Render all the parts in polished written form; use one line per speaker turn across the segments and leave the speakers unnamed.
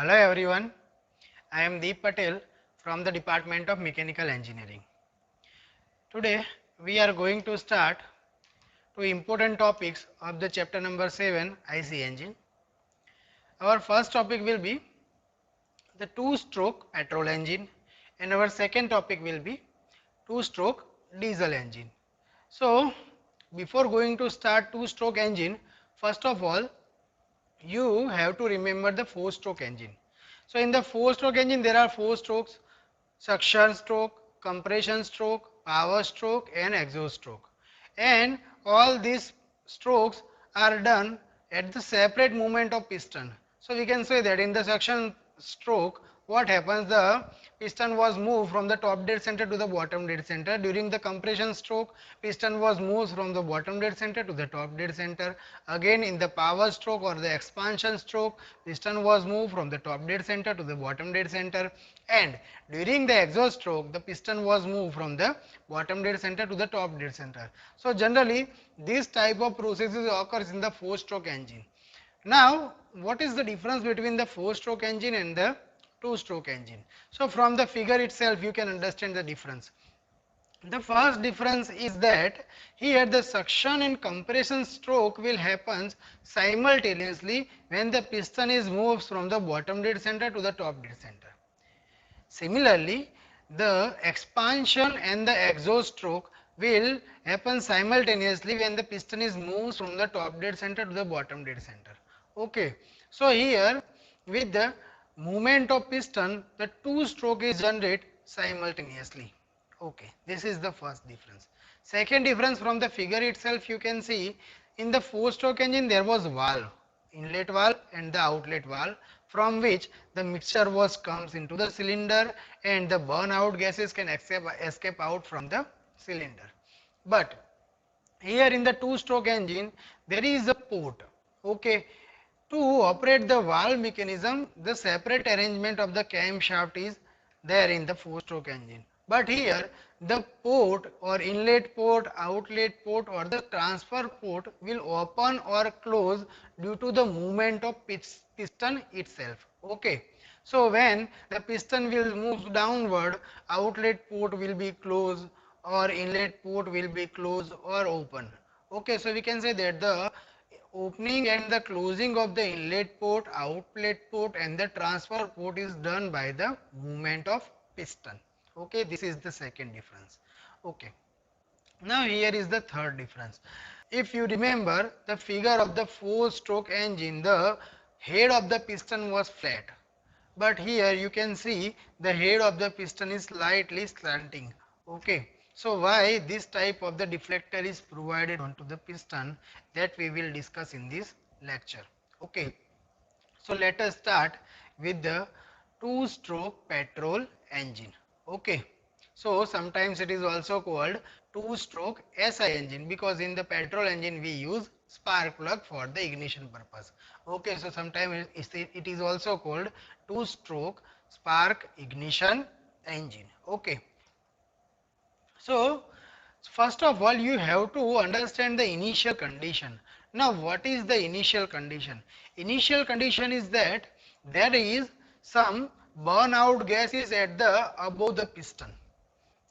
Hello everyone, I am Deep Patel from the Department of Mechanical Engineering. Today we are going to start two important topics of the chapter number 7 IC engine. Our first topic will be the two-stroke petrol engine and our second topic will be two-stroke diesel engine. So before going to start two-stroke engine, first of all you have to remember the four-stroke engine. So in the four-stroke engine there are four strokes: suction stroke, compression stroke, power stroke and exhaust stroke. And all these strokes are done at the separate movement of piston. So we can say that in the suction stroke, what happens, the piston was moved from the top dead center to the bottom dead center. During the compression stroke, piston was moved from the bottom dead center to the top dead center. Again in the power stroke or the expansion stroke, piston was moved from the top dead center to the bottom dead center. And during the exhaust stroke, the piston was moved from the bottom dead center to the top dead center. So generally this type of processes occurs in the four stroke engine. Now what is the difference between the four stroke engine and the two stroke engine? So from the figure itself you can understand the difference. The first difference is that here the suction and compression stroke will happen simultaneously when the piston is moved from the bottom dead center to the top dead center. Similarly, the expansion and the exhaust stroke will happen simultaneously when the piston is moved from the top dead center to the bottom dead center. Okay, so here with the movement of piston, the two stroke is generated simultaneously. Okay, this is the first difference. Second difference, from the figure itself you can see in the four stroke engine there was valve, inlet valve and the outlet valve, from which the mixture was comes into the cylinder and the burnout gases can escape out from the cylinder. But here in the two stroke engine there is a port. Okay, to operate the valve mechanism, the separate arrangement of the camshaft is there in the four stroke engine. But here the port or inlet port, outlet port or the transfer port will open or close due to the movement of piston itself. Okay. So when the piston will move downward, outlet port will be closed or inlet port will be closed or open. Okay, so we can say that the opening and the closing of the inlet port, outlet port and the transfer port is done by the movement of piston. Okay, this is the second difference. Okay, now here is the third difference. If you remember the figure of the four stroke engine, the head of the piston was flat, but here you can see the head of the piston is slightly slanting. Okay, so why this type of the deflector is provided onto the piston, that we will discuss in this lecture. Okay, so let us start with the two stroke petrol engine. Okay, so sometimes it is also called two stroke SI engine, because in the petrol engine we use spark plug for the ignition purpose. Okay, so sometimes it is also called two stroke spark ignition engine. Okay, so first of all you have to understand the initial condition. Now what is the initial condition? Initial condition is that there is some burnout gases at the above the piston,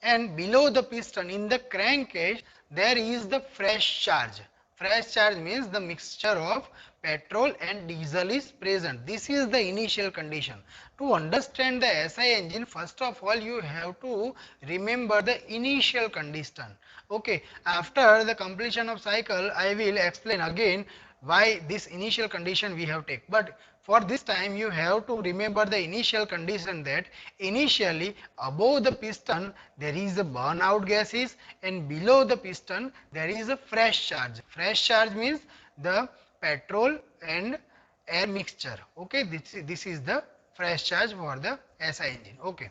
and below the piston in the crankcase there is the fresh charge. Fresh charge means the mixture of petrol and diesel is present. This is the initial condition. To understand the SI engine, first of all you have to remember the initial condition. Okay, after the completion of cycle I will explain again why this initial condition we have take, but for this time you have to remember the initial condition, that initially above the piston there is a burnout gases and below the piston there is a fresh charge. Fresh charge means the petrol and air mixture. Okay, this is the fresh charge for the SI engine. Okay,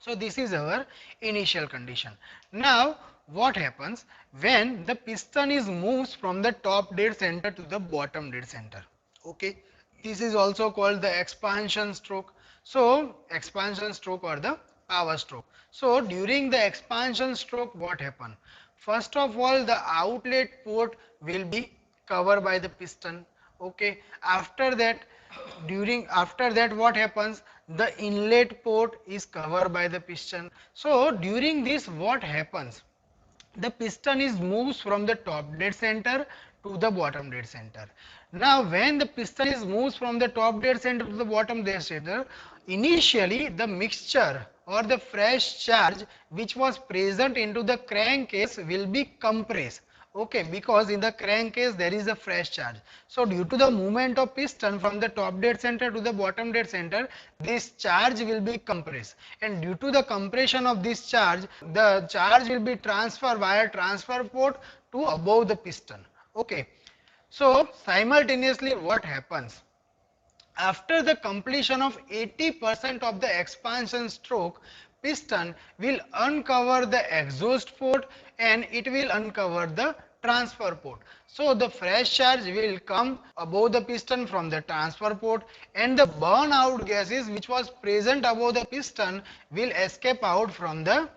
so this is our initial condition. Now what happens when the piston is moves from the top dead center to the bottom dead center? Okay, this is also called the expansion stroke. So expansion stroke or the power stroke. So during the expansion stroke what happen? First of all the outlet port will be covered by the piston. Okay, after that during after that what happens, the inlet port is covered by the piston. So during this what happens, the piston is moves from the top dead center to the bottom dead center. Now when the piston is moves from the top dead center to the bottom dead center, initially the mixture or the fresh charge which was present into the crankcase will be compressed. Okay, because in the crankcase there is a fresh charge. So due to the movement of piston from the top dead center to the bottom dead center, this charge will be compressed, and due to the compression of this charge, the charge will be transferred via transfer port to above the piston. Okay, so simultaneously what happens? After the completion of 80% of the expansion stroke, piston will uncover the exhaust port and it will uncover the transfer port. So the fresh charge will come above the piston from the transfer port, and the burnout gases which was present above the piston will escape out from the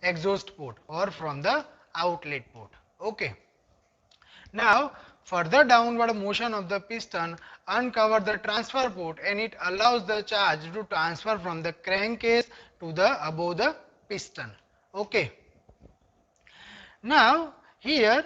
exhaust port or from the outlet port. Okay. Now, further downward motion of the piston uncover the transfer port and it allows the charge to transfer from the crankcase to the above the piston. Okay. Now, here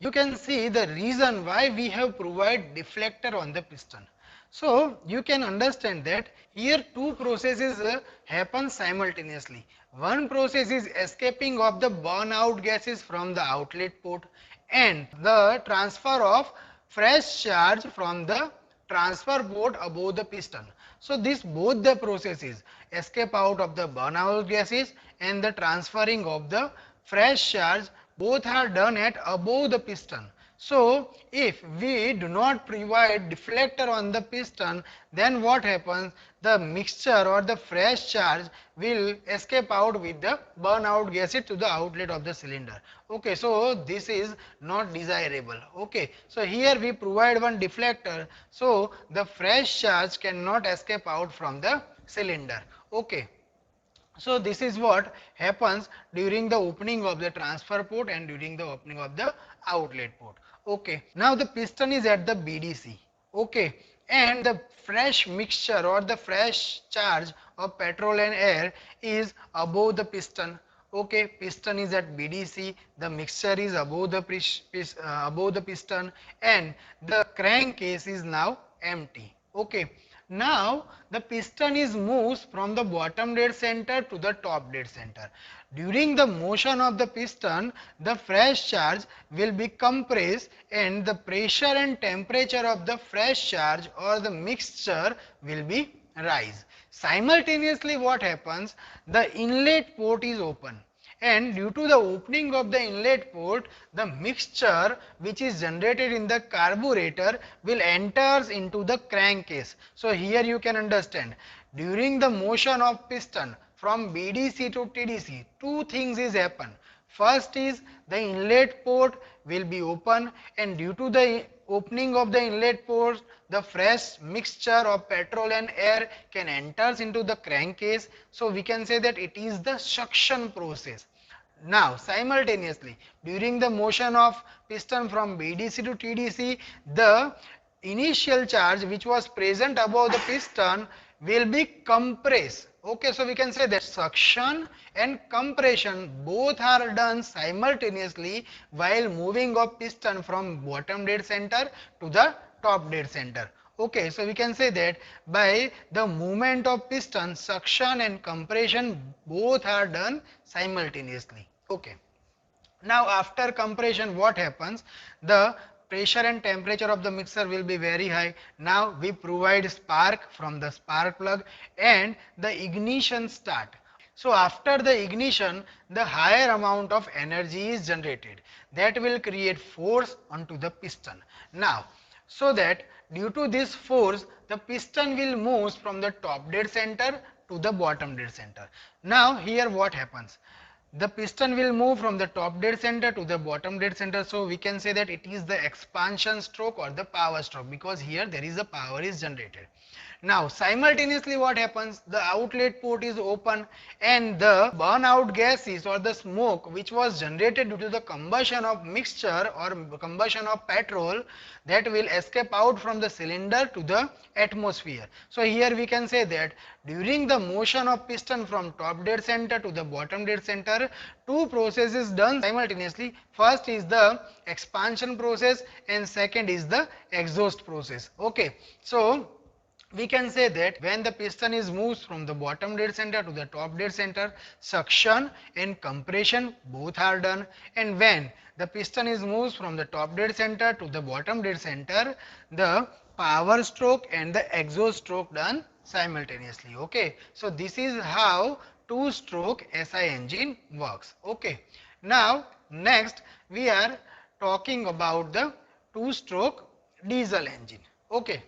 you can see the reason why we have provided deflector on the piston. So, you can understand that here two processes happen simultaneously. One process is escaping of the burnout gases from the outlet port and the transfer of fresh charge from the transfer port above the piston. So, this both the processes, escape out of the burnout gases and the transferring of the fresh charge, both are done at above the piston. So if we do not provide deflector on the piston, then what happens? The mixture or the fresh charge will escape out with the burnout gases to the outlet of the cylinder. Okay, so this is not desirable. Okay, so here we provide one deflector, so the fresh charge cannot escape out from the cylinder. Okay. So this is what happens during the opening of the transfer port and during the opening of the outlet port. Okay. Now the piston is at the BDC. Okay. And the fresh mixture or the fresh charge of petrol and air is above the piston. Okay, piston is at BDC, the mixture is above the piston, and the crankcase is now empty. Okay. Now the piston is moves from the bottom dead center to the top dead center. During the motion of the piston, the fresh charge will be compressed and the pressure and temperature of the fresh charge or the mixture will be rise. Simultaneously what happens? The inlet port is open, and due to the opening of the inlet port, the mixture which is generated in the carburetor will enters into the crankcase. So here you can understand, during the motion of piston from BDC to TDC, two things is happen. First is the inlet port will be open, and due to the opening of the inlet port, the fresh mixture of petrol and air can enters into the crankcase. So we can say that it is the suction process. Now simultaneously during the motion of piston from BDC to TDC, the initial charge which was present above the piston will be compressed. Okay, so we can say that suction and compression both are done simultaneously while moving of piston from bottom dead center to the top dead center. Okay, so we can say that by the movement of piston, suction and compression both are done simultaneously. Okay. Now after compression what happens? The pressure and temperature of the mixer will be very high. Now we provide spark from the spark plug and the ignition start. So after the ignition, the higher amount of energy is generated that will create force onto the piston. Now, so that due to this force, the piston will move from the top dead center to the bottom dead center. Now here what happens? The piston will move from the top dead center to the bottom dead center. So we can say that it is the expansion stroke or the power stroke, because here there is a power is generated. Now simultaneously what happens, the outlet port is open and the burnout gases or the smoke which was generated due to the combustion of mixture or combustion of petrol, that will escape out from the cylinder to the atmosphere. So here we can say that during the motion of piston from top dead center to the bottom dead center, two processes done simultaneously. First is the expansion process and second is the exhaust process. Okay, so we can say that when the piston is moves from the bottom dead center to the top dead center, suction and compression both are done, and when the piston is moves from the top dead center to the bottom dead center, the power stroke and the exhaust stroke done simultaneously. Okay, so this is how two stroke SI engine works. Okay, now next we are talking about the two stroke diesel engine. Okay,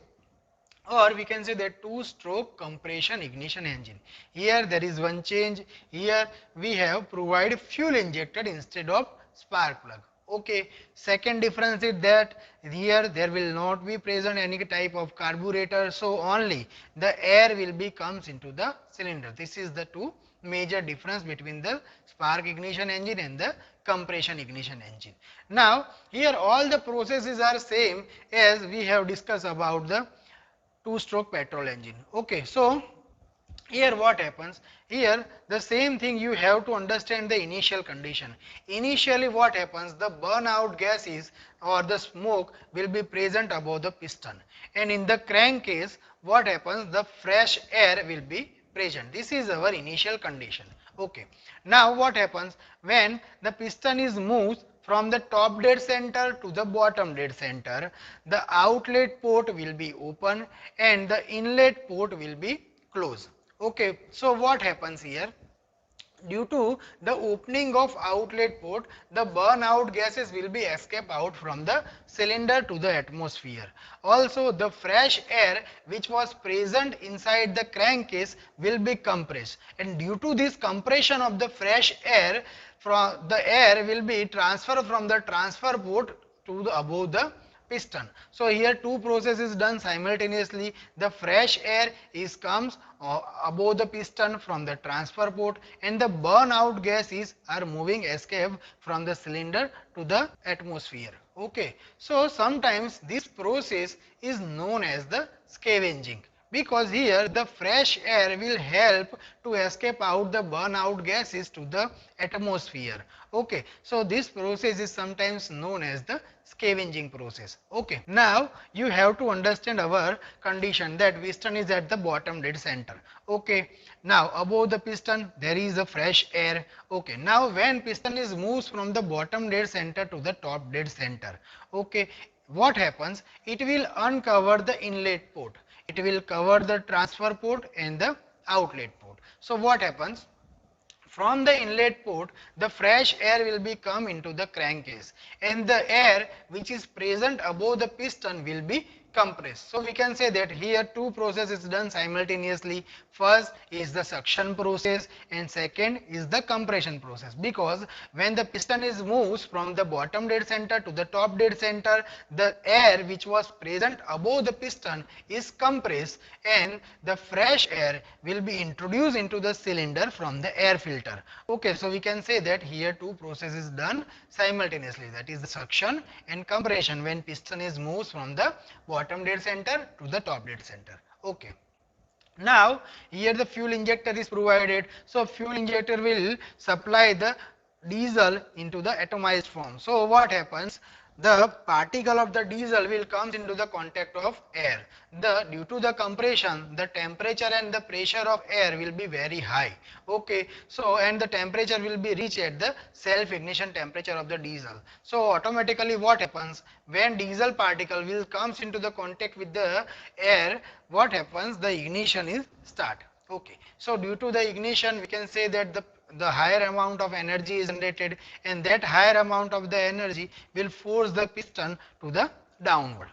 or we can say that two stroke compression ignition engine. Here there is one change. Here we have provided fuel injected instead of spark plug. Okay, second difference is that here there will not be present any type of carburetor, so only the air will be comes into the cylinder. This is the two major difference between the spark ignition engine and the compression ignition engine. Now here all the processes are same as we have discussed about the two stroke petrol engine. Okay, so here what happens, here the same thing, you have to understand the initial condition. Initially what happens, the burnout gases or the smoke will be present above the piston, and in the crankcase what happens, the fresh air will be present. This is our initial condition. Okay, now what happens when the piston is moved from the top dead center to the bottom dead center, the outlet port will be open and the inlet port will be closed. Okay, so what happens here? Due to the opening of outlet port, the burnout gases will be escape out from the cylinder to the atmosphere. Also, the fresh air which was present inside the crankcase will be compressed, and due to this compression of the fresh air, from the air will be transferred from the transfer port to the above the piston. So here two processes done simultaneously. The fresh air is comes above the piston from the transfer port, and the burnout gases are moving escape from the cylinder to the atmosphere. Okay, so sometimes this process is known as the scavenging, because here the fresh air will help to escape out the burnout gases to the atmosphere. Okay, so this process is sometimes known as the scavenging process. Okay, now you have to understand our condition that piston is at the bottom dead center. Okay, now above the piston there is a fresh air. Okay, now when piston is moves from the bottom dead center to the top dead center, okay, what happens, it will uncover the inlet port, it will cover the transfer port and the outlet port. So what happens, from the inlet port the fresh air will be come into the crankcase, and the air which is present above the piston will be compressed. So we can say that here two processes done simultaneously. First is the suction process and second is the compression process, because when the piston is moves from the bottom dead center to the top dead center, the air which was present above the piston is compressed and the fresh air will be introduced into the cylinder from the air filter. Okay, so we can say that here two processes done simultaneously, that is the suction and compression when piston is moves from the bottom dead center to the top dead center. Okay, now here the fuel injector is provided, so fuel injector will supply the diesel into the atomized form. So what happens, the particle of the diesel will comes into the contact of air. Due to the compression, the temperature and the pressure of air will be very high. Okay, so and the temperature will be reached at the self ignition temperature of the diesel. So automatically what happens, when diesel particle will comes into the contact with the air, what happens, the ignition is start. Okay, so due to the ignition we can say that the higher amount of energy is generated, and that higher amount of the energy will force the piston to the downward.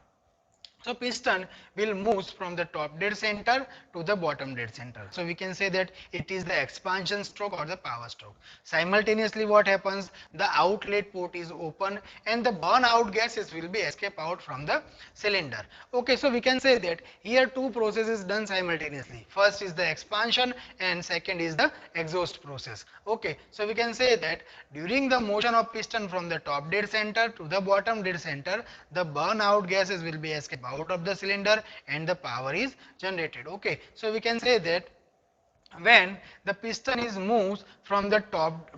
So piston will move from the top dead center to the bottom dead center. So we can say that it is the expansion stroke or the power stroke. Simultaneously what happens, the outlet port is open and the burn out gases will be escape out from the cylinder. Okay, so we can say that here two processes done simultaneously. First is the expansion and second is the exhaust process. Okay, so we can say that during the motion of piston from the top dead center to the bottom dead center, the burn out gases will be escape out of the cylinder and the power is generated. Okay, so we can say that when the piston is moved from the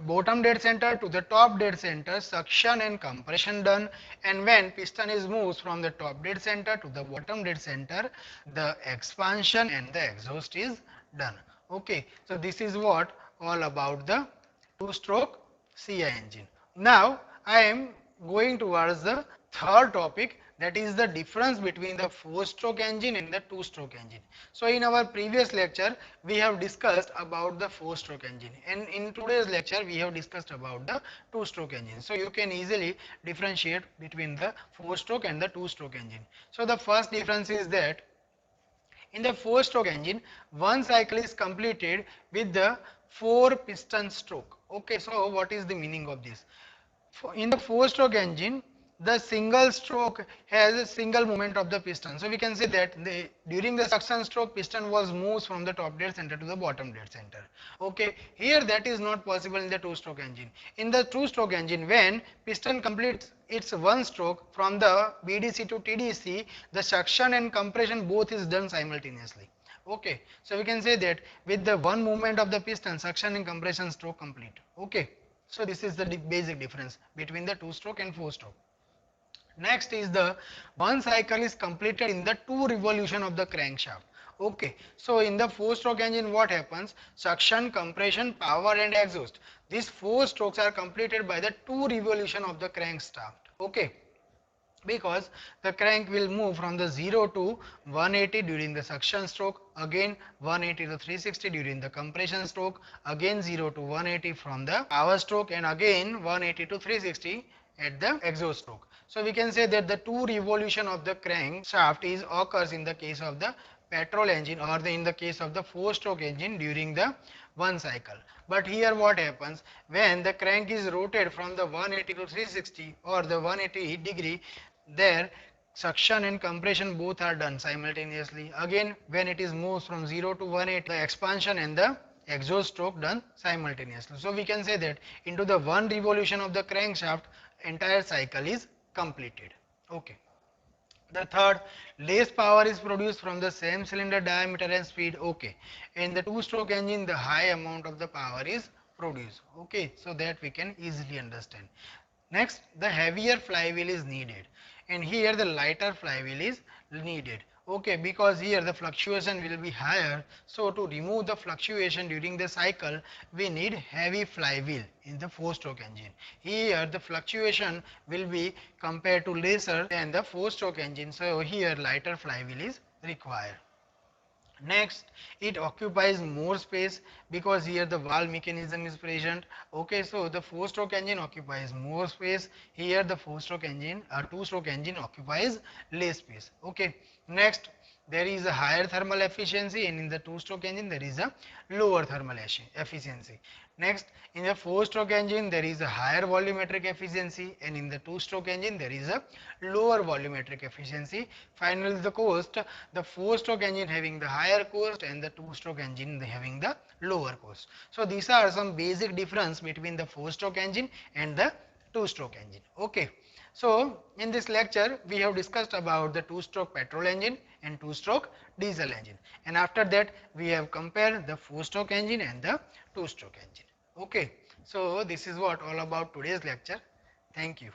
bottom dead center to the top dead center, suction and compression done, and when piston is moved from the top dead center to the bottom dead center, the expansion and the exhaust is done. Okay, so this is what all about the two stroke CI engine. Now I am going towards the third topic, that is the difference between the 4-stroke engine and the 2-stroke engine. So in our previous lecture we have discussed about the 4-stroke engine, and in today's lecture we have discussed about the 2-stroke engine. So you can easily differentiate between the 4-stroke and the 2-stroke engine. So the first difference is that in the 4-stroke engine, one cycle is completed with the 4 piston stroke. Okay, so what is the meaning of this? In the 4-stroke engine, the single stroke has a single movement of the piston. So we can say that during the suction stroke, piston was moved from the top dead center to the bottom dead center. Okay, here that is not possible in the 2-stroke engine. In the 2-stroke engine, when piston completes its one stroke from the BDC to TDC, the suction and compression both is done simultaneously. Okay, so we can say that with the one movement of the piston, suction and compression stroke complete. Okay, so this is the basic difference between the 2-stroke and 4-stroke. Next is the one cycle is completed in the 2 revolution of the crankshaft. Okay, so in the 4-stroke engine what happens? Suction, compression, power and exhaust. These 4 strokes are completed by the 2 revolution of the crankshaft. Okay, because the crank will move from the 0 to 180 during the suction stroke, again 180 to 360 during the compression stroke, again 0 to 180 from the power stroke, and again 180 to 360 at the exhaust stroke. So we can say that the 2 revolution of the crankshaft is occurs in the case of the petrol engine, or in the case of the 4-stroke engine during the one cycle. But here what happens, when the crank is rotated from the 180 to 360 or the 180 degree, there suction and compression both are done simultaneously. Again, when it is moved from 0 to 180, the expansion and the exhaust stroke done simultaneously. So we can say that into the one revolution of the crankshaft, entire cycle is completed. Okay. The third, less power is produced from the same cylinder diameter and speed. Okay. In the 2-stroke engine, the high amount of the power is produced. Okay, so that we can easily understand. Next, the heavier flywheel is needed, and here the lighter flywheel is needed. Okay, because here the fluctuation will be higher, so to remove the fluctuation during the cycle, we need heavy flywheel in the 4-stroke engine. Here the fluctuation will be compared to lesser than the 4-stroke engine, so here lighter flywheel is required. Next, it occupies more space because here the valve mechanism is present. Okay, so the 4-stroke engine occupies more space. Here the 4-stroke engine or 2-stroke engine occupies less space. Okay, next, there is a higher thermal efficiency, and in the 2-stroke engine there is a lower thermal efficiency. Next, in the 4-stroke engine there is a higher volumetric efficiency, and in the 2-stroke engine there is a lower volumetric efficiency. Finally, the cost, the 4-stroke engine having the higher cost and the 2-stroke engine having the lower cost. So these are some basic difference between the 4-stroke engine and the 2-stroke engine. Okay. So in this lecture we have discussed about the 2-stroke petrol engine and 2-stroke diesel engine, and after that we have compared the 4-stroke engine and the 2-stroke engine. Okay, so this is what all about today's lecture. Thank you.